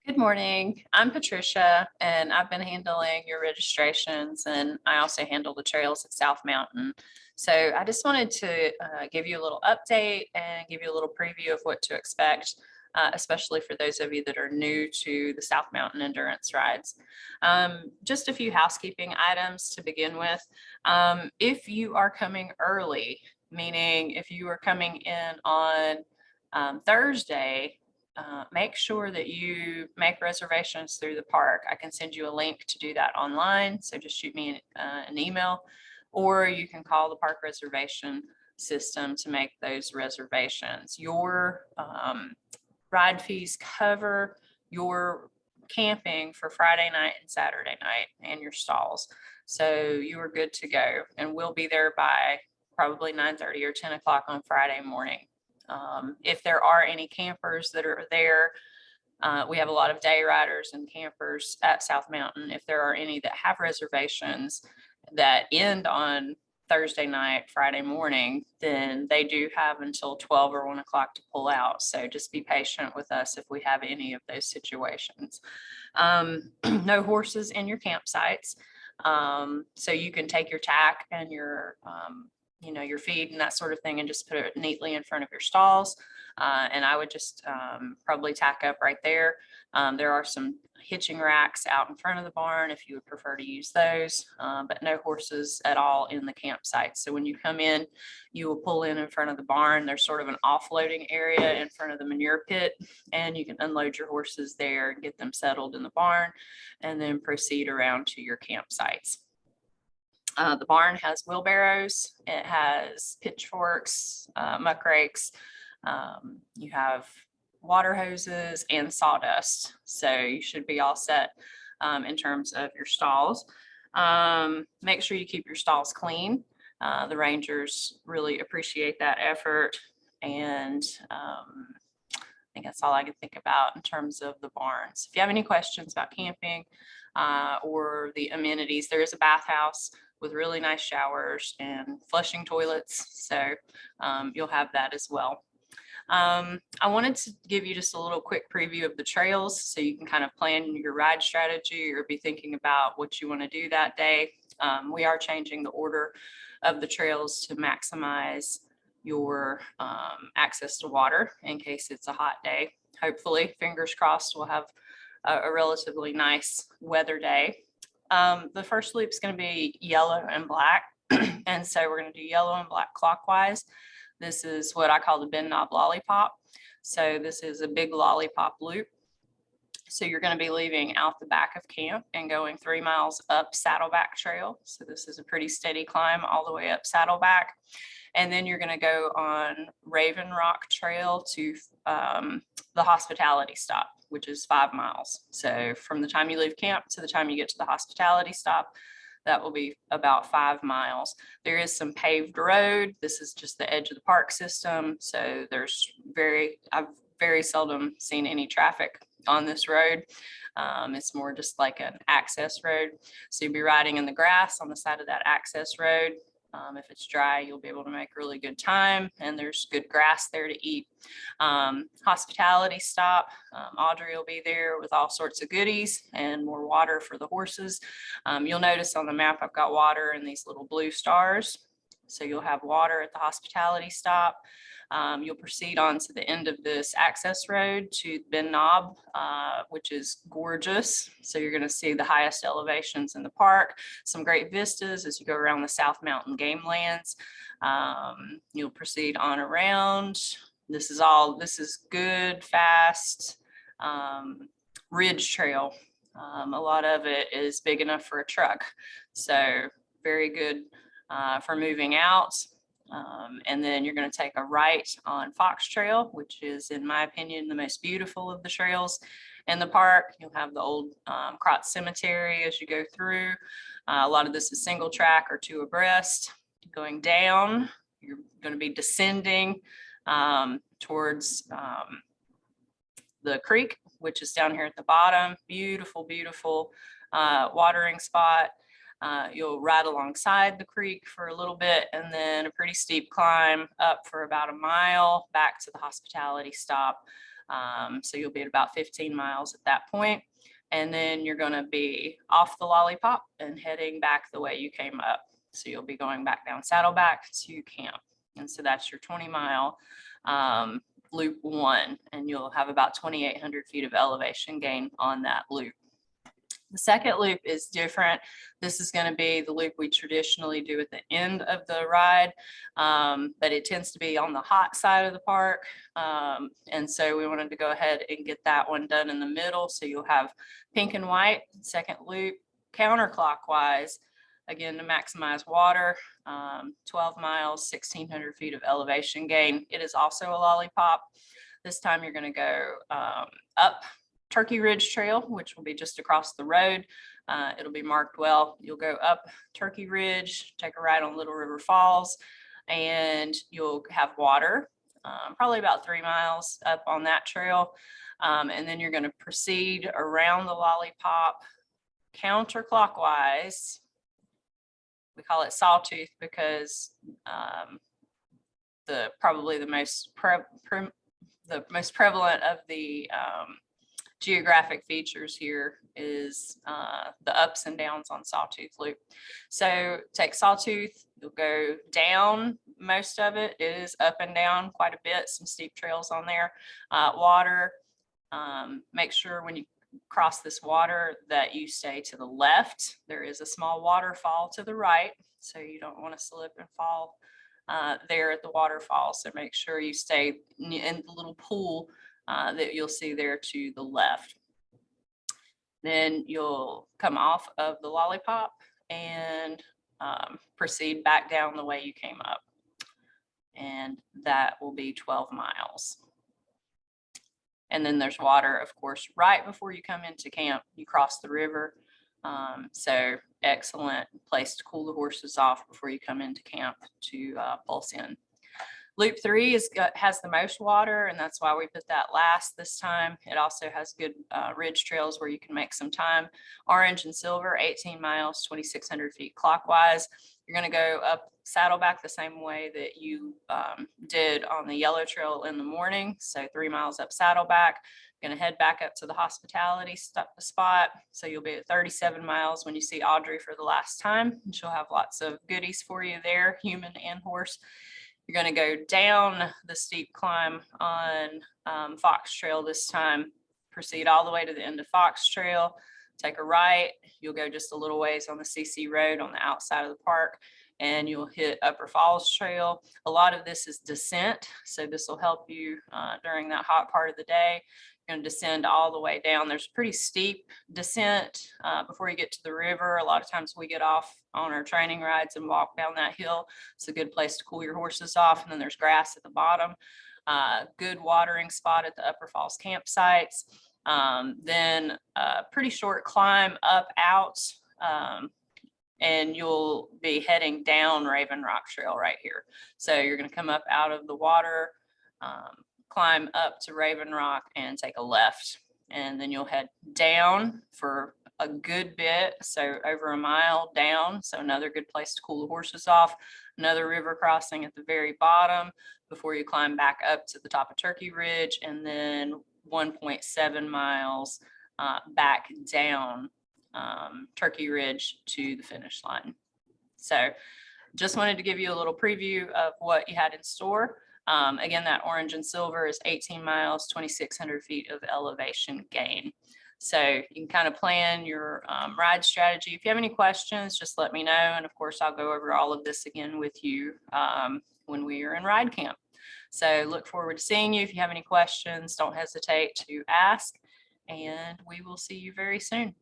Good morning. I'm Patricia, and I've been handling your registrations, and I also handle the trails at South Mountain. So I just wanted to give you a little update and give you a little preview of what to expect, especially for those of you that are new to the South Mountain endurance rides. Just a few housekeeping items to begin with. If you are coming early, meaning if you are coming in on Thursday, make sure that you make reservations through the park. I can send you a link to do that online. So just shoot me an email, or you can call the park reservation system to make those reservations. Your ride fees cover your camping for Friday night and Saturday night and your stalls. So you are good to go. And we'll be there by probably 9:30 or 10 o'clock on Friday morning. If there are any campers that are there, we have a lot of day riders and campers at South Mountain. If there are any that have reservations that end on Thursday night, Friday morning, then they do have until 12 or 1 o'clock to pull out. So just be patient with us if we have any of those situations. No horses in your campsites. So you can take your tack and your your feed and that sort of thing and just put it neatly in front of your stalls. And I would just probably tack up right there. There are some hitching racks out in front of the barn if you would prefer to use those, but no horses at all in the campsite. So when you come in, you will pull in front of the barn. There's sort of an offloading area in front of the manure pit, and you can unload your horses there and get them settled in the barn and then proceed around to your campsites. The barn has wheelbarrows, it has pitchforks, muck rakes, you have water hoses and sawdust. So you should be all set in terms of your stalls. Make sure you keep your stalls clean. The rangers really appreciate that effort. And I think that's all I can think about in terms of the barns. If you have any questions about camping or the amenities, there is a bathhouse with really nice showers and flushing toilets. So you'll have that as well. I wanted to give you just a little quick preview of the trails so you can kind of plan your ride strategy or be thinking about what you want to do that day. We are changing the order of the trails to maximize your access to water in case it's a hot day. Hopefully, fingers crossed, we'll have a relatively nice weather day. The first loop is going to be yellow and black. And so we're going to do yellow and black clockwise. This is what I call the bend knob lollipop. So this is a big lollipop loop. So you're going to be leaving out the back of camp and going 3 miles up Saddleback Trail. So this is a pretty steady climb all the way up Saddleback. And then you're going to go on Raven Rock Trail to the hospitality stop, which is 5 miles. So from the time you leave camp to the time you get to the hospitality stop, that will be about 5 miles. There is some paved road. This is just the edge of the park system. So I've very seldom seen any traffic on this road. It's more just like an access road. So you'll be riding in the grass on the side of that access road. If it's dry, you'll be able to make really good time, and there's good grass there to eat. Hospitality stop, Audrey will be there with all sorts of goodies and more water for the horses. You'll notice on the map I've got water in these little blue stars. So you'll have water at the hospitality stop. You'll proceed on to the end of this access road to Bend Knob, which is gorgeous. So you're going to see the highest elevations in the park, some great vistas as you go around the South Mountain game lands. You'll proceed on around. This is good, fast ridge trail. A lot of it is big enough for a truck. So very good for moving out. And then you're going to take a right on Fox Trail, which is, in my opinion, the most beautiful of the trails in the park. You'll have the old Crotts Cemetery as you go through. A lot of this is single track or 2 abreast. Going down, you're going to be descending towards the creek, which is down here at the bottom. Beautiful, beautiful watering spot. You'll ride alongside the creek for a little bit, and then a pretty steep climb up for about 1 mile back to the hospitality stop. So you'll be at about 15 miles at that point. And then you're going to be off the Lollipop and heading back the way you came up. So you'll be going back down Saddleback to camp. And so that's your 20-mile loop 1, and you'll have about 2,800 feet of elevation gain on that loop. The second loop is different. This is going to be the loop we traditionally do at the end of the ride, but it tends to be on the hot side of the park. And so we wanted to go ahead and get that one done in the middle. So you'll have pink and white, second loop, counterclockwise, again, to maximize water, 12 miles, 1,600 feet of elevation gain. It is also a Lollipop. This time you're going to go up Turkey Ridge Trail, which will be just across the road. It'll be marked well. You'll go up Turkey Ridge, take a ride on Little River Falls, and you'll have water, probably about 3 miles up on that trail. And then you're going to proceed around the Lollipop counterclockwise. We call it Sawtooth because probably the most prevalent of the geographic features here is the ups and downs on Sawtooth Loop. So take Sawtooth, you'll go down most of it. It is up and down quite a bit, some steep trails on there. Water, make sure when you cross this water that you stay to the left. There is a small waterfall to the right, so you don't want to slip and fall there at the waterfall. So make sure you stay in the little pool that you'll see there to the left. Then you'll come off of the Lollipop and proceed back down the way you came up. And that will be 12 miles. And then there's water, of course, right before you come into camp. You cross the river. So excellent place to cool the horses off before you come into camp to pulse in. Loop 3 has the most water, and that's why we put that last this time. It also has good ridge trails where you can make some time. Orange and Silver, 18 miles, 2,600 feet clockwise. You're going to go up Saddleback the same way that you did on the Yellow Trail in the morning. So 3 miles up Saddleback. You're going to head back up to the hospitality spot. So you'll be at 37 miles when you see Audrey for the last time. And she'll have lots of goodies for you there, human and horse. You're going to go down the steep climb on Fox Trail this time. Proceed all the way to the end of Fox Trail. Take a right. You'll go just a little ways on the CC Road on the outside of the park, and you'll hit Upper Falls Trail. A lot of this is descent, so this will help you during that hot part of the day. You're going to descend all the way down. There's pretty steep descent before you get to the river. A lot of times we get off on our training rides and walk down that hill. It's a good place to cool your horses off. And then there's grass at the bottom. Good watering spot at the Upper Falls campsites. Then a pretty short climb up out, and you'll be heading down Raven Rock Trail right here. So you're going to come up out of the water, climb up to Raven Rock and take a left. And then you'll head down for a good bit, so over a mile down. So another good place to cool the horses off. Another river crossing at the very bottom before you climb back up to the top of Turkey Ridge, and then 1.7 miles back down Turkey Ridge to the finish line. So just wanted to give you a little preview of what you had in store. Again, that Orange and Silver is 18 miles, 2,600 feet of elevation gain. So you can kind of plan your ride strategy. If you have any questions, just let me know. And of course, I'll go over all of this again with you when we are in ride camp. So look forward to seeing you. If you have any questions, don't hesitate to ask, and we will see you very soon.